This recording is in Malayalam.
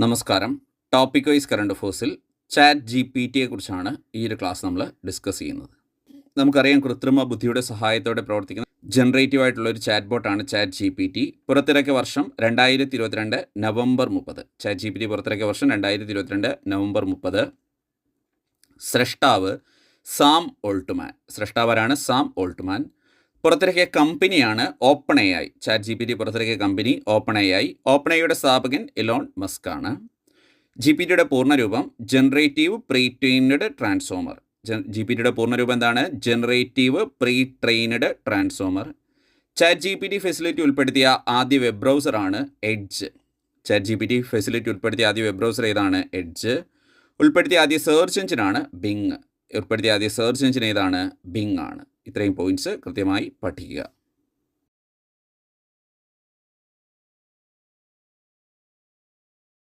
നമസ്കാരം. ടോപ്പിക് വൈസ് കറണ്ട് അഫേഴ്സിൽ ചാറ്റ് GPT കുറിച്ചാണ് ഈ ഒരു ക്ലാസ് നമ്മൾ ഡിസ്കസ് ചെയ്യുന്നത്. നമുക്കറിയാം, കൃത്രിമ ബുദ്ധിയുടെ സഹായത്തോടെ പ്രവർത്തിക്കുന്ന ജനറേറ്റീവ് ആയിട്ടുള്ള ഒരു ചാറ്റ് ബോട്ടാണ് ചാറ്റ് GPT. പുറത്തിറക്കിയ വർഷം 2022 നവംബർ 30. ചാറ്റ് GPT പുറത്തിറക്കിയ വർഷം 2022 നവംബർ 30. സ്രഷ്ടാവ് സാം ഓൾട്ട്മാൻ. സ്രഷ്ടാവരാണ് സാം ഓൾട്ട്മാൻ. പുറത്തിറക്കിയ കമ്പനിയാണ് ഓപ്പൺ AI. ചാറ്റ് GPT പുറത്തിറക്കിയ കമ്പനി ഓപ്പൺ AI. ഓപ്പൺ AIയുടെ സ്ഥാപകൻ ഇലോൺ മസ്ക് ആണ്. GPTയുടെ പൂർണ്ണരൂപം ജനറേറ്റീവ് പ്രീ ട്രെയിൻഡ് ട്രാൻസ്ഫോമർ. GPTയുടെ പൂർണ്ണരൂപം എന്താണ്? Generative pre trained transformer. Chat GPT facility ഉൾപ്പെടുത്തിയ ആദ്യ വെബ് ബ്രൗസറാണ് എഡ്ജ്. ചാറ്റ് GPT ഫെസിലിറ്റി ഉൾപ്പെടുത്തിയ ആദ്യ വെബ് ബ്രൗസർ ഏതാണ്? എഡ്ജ്. ഉൾപ്പെടുത്തിയ ആദ്യ സെർച്ച് എഞ്ചിനാണ് ബിങ്. ഏതാണ്? ബിങ് ആണ്. ഇത്രയും പോയിൻറ്റ്സ് കൃത്യമായി പഠിക്കുക.